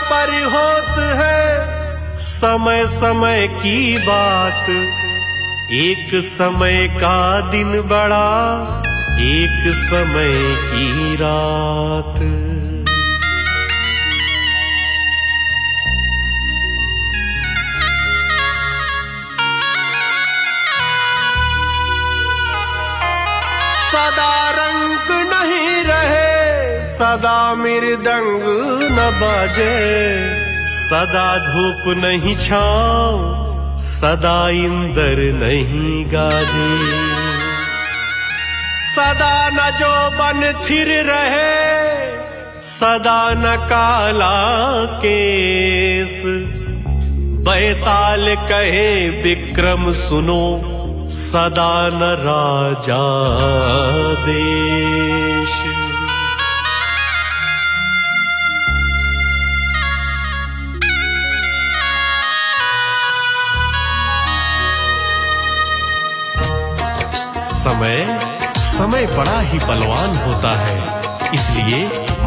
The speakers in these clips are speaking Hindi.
पर होत है समय समय की बात। एक समय का दिन बड़ा, एक समय की रात। सदा रंग नहीं रहे, सदा मृदंग न बाजे, सदा धूप नहीं छाँव, सदा इंद्र नहीं गाजे। सदा न जो बन थिर रहे, सदा न काला केस, बैताल कहे विक्रम सुनो, सदा न राजा देश। समय बड़ा ही बलवान होता है, इसलिए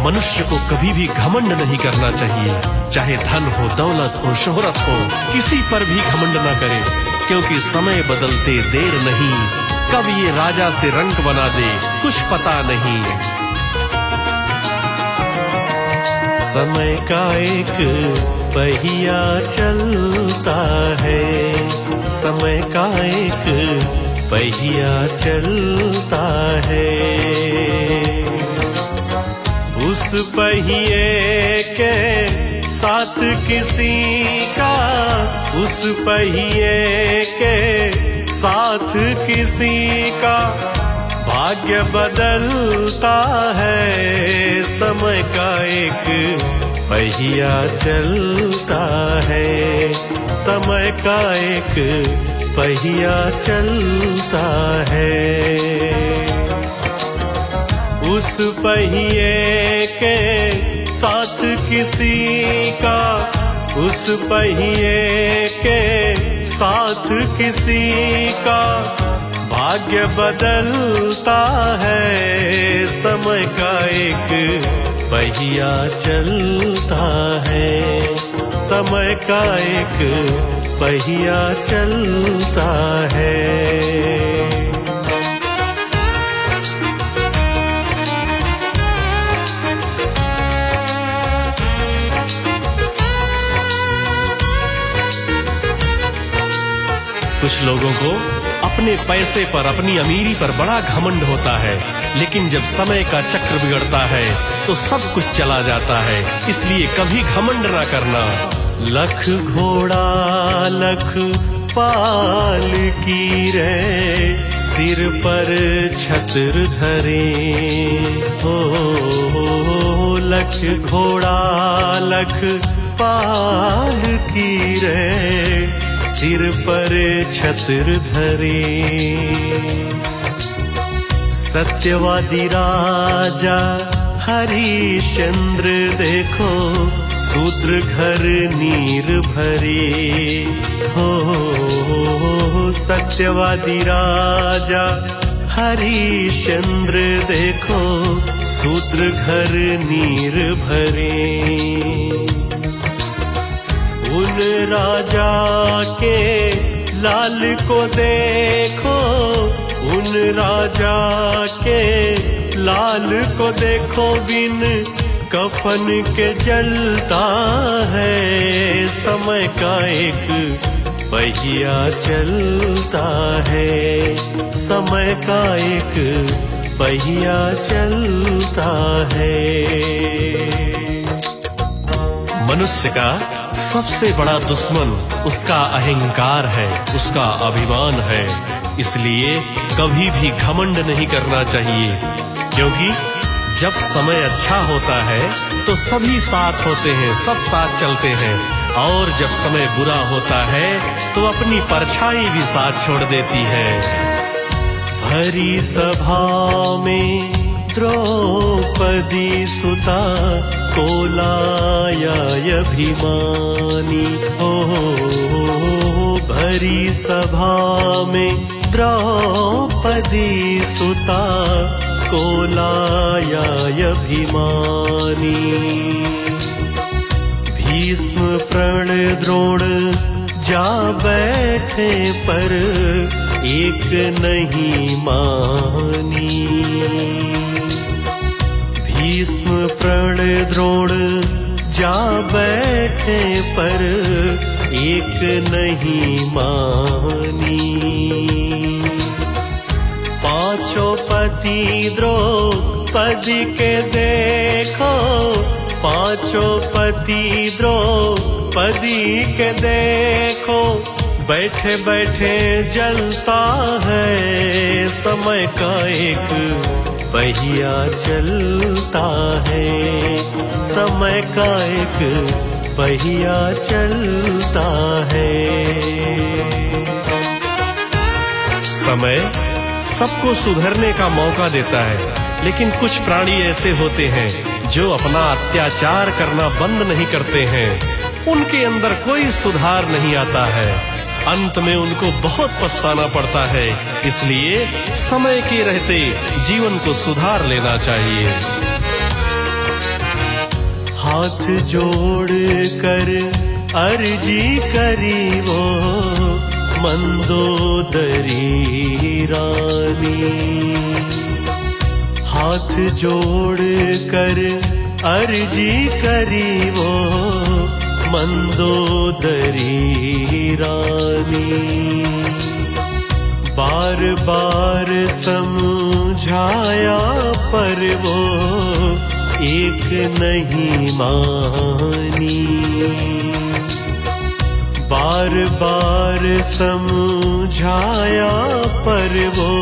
मनुष्य को कभी भी घमंड नहीं करना चाहिए। चाहे धन हो, दौलत हो, शोहरत हो, किसी पर भी घमंड न करे, क्योंकि समय बदलते देर नहीं, कब ये राजा से रंक बना दे कुछ पता नहीं। समय का एक पहिया चलता है, समय का एक पहिया चलता है। उस पहिए के साथ किसी का, उस पहिए के साथ किसी का भाग्य बदलता है। समय का एक पहिया चलता है, समय का एक पहिया चलता है। उस पहिए के साथ किसी का, उस पहिए के साथ किसी का भाग्य बदलता है। समय का एक पहिया चलता है, समय का एक पहिया चलता है। कुछ लोगों को अपने पैसे पर, अपनी अमीरी पर बड़ा घमंड होता है, लेकिन जब समय का चक्र बिगड़ता है तो सब कुछ चला जाता है। इसलिए कभी घमंड ना करना। लख घोड़ा लख पाल की रे, सिर पर छत्र धरे हो। लख घोड़ा लख पाल की रे, सिर पर छत्र धरे। सत्यवादी राजा हरिश्चंद्र देखो, शूद्र घर नीर भरे हो। सत्यवादी राजा हरिश्चंद्र देखो, शूद्र घर नीर भरे। उन राजा के लाल को देखो, उन राजा के लाल को देखो, बिन कफन के जलता है। समय का एक पहिया चलता है, समय का एक पहिया चलता है। मनुष्य का सबसे बड़ा दुश्मन उसका अहंकार है, उसका अभिमान है। इसलिए कभी भी घमंड नहीं करना चाहिए, क्योंकि जब समय अच्छा होता है तो सभी साथ होते हैं, सब साथ चलते हैं, और जब समय बुरा होता है तो अपनी परछाई भी साथ छोड़ देती है। भरी सभा में द्रौपदी सुता, कोलाया अभिमानी हो। भरी सभा में द्रौपदी सुता, कोलाया अभिमानी। भीष्म प्रण द्रोण जा बैठे पर एक नहीं मानी। भीष्म प्रण द्रोण जा बैठे पर एक नहीं मानी। पांचों पति द्रौपदी के देखो, पांचों पति द्रौपदी के देखो, बैठे बैठे जलता है समय का एक पहिया चलता है, समय का एक पहिया चलता है। समय सबको सुधरने का मौका देता है, लेकिन कुछ प्राणी ऐसे होते हैं जो अपना अत्याचार करना बंद नहीं करते हैं। उनके अंदर कोई सुधार नहीं आता है, अंत में उनको बहुत पछताना पड़ता है। इसलिए समय के रहते जीवन को सुधार लेना चाहिए। हाथ जोड़ कर अर्जी करी वो मंदोदरी रानी। हाथ जोड़ कर अर्जी करी वो मंदोदरी रानी। बार बार समझाया पर वो एक नहीं मानी। बार बार समझाया पर वो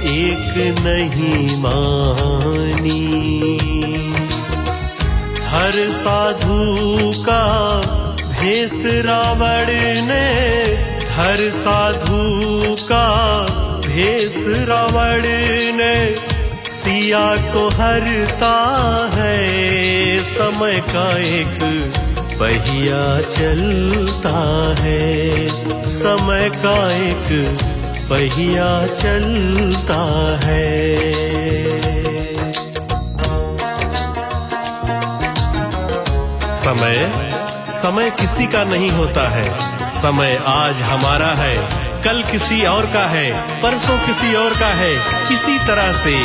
एक नहीं मानी। हर साधु का भेष रावण ने, हर साधु का भेष रावण ने सिया को हरता है। समय का एक पहिया चलता है, समय का एक पहिया चलता है। समय किसी का नहीं होता है। समय आज हमारा है, कल किसी और का है, परसों किसी और का है। इसी तरह से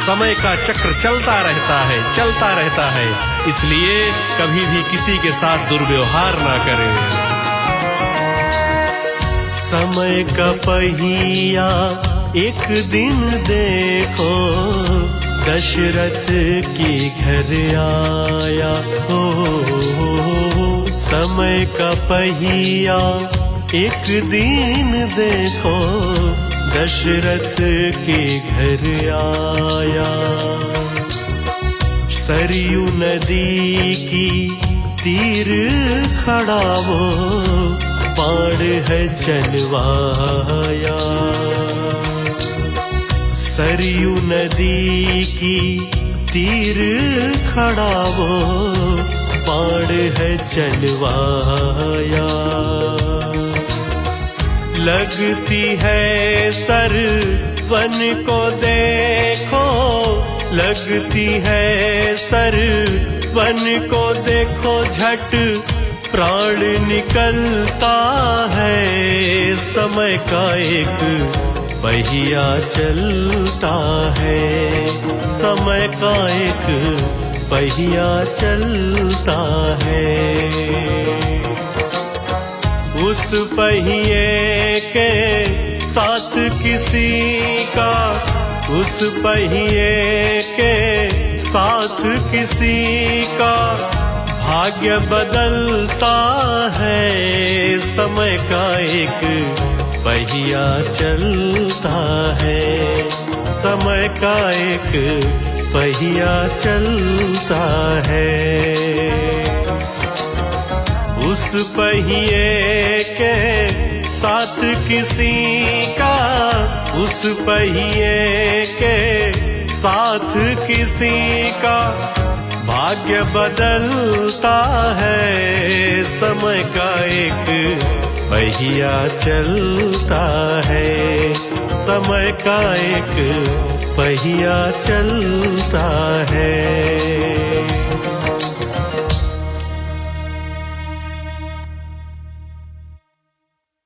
समय का चक्र चलता रहता है, चलता रहता है। इसलिए कभी भी किसी के साथ दुर्व्यवहार ना करें। समय का पहिया एक दिन देखो, दशरथ के घर आया हो। समय का पहिया एक दिन देखो, दशरथ के घर आया। सरयू नदी की तीर खड़ा वो बाण है चलवाया। सरयू नदी की तीर खड़ा वो बाण है चलवाया। लगती है सर वन को देखो, लगती है सर वन को देखो, झट प्राण निकलता है। समय का एक पहिया चलता है, समय का एक पहिया चलता है। उस पहिए के साथ किसी का, उस पहिए के साथ किसी का भाग्य बदलता है। समय का एक पहिया चलता है, समय का एक पहिया चलता है। उस पहिए के साथ किसी का, उस पहिए के साथ किसी का भाग्य बदलता है। समय का एक पहिया चलता है, समय का एक पहिया चलता है।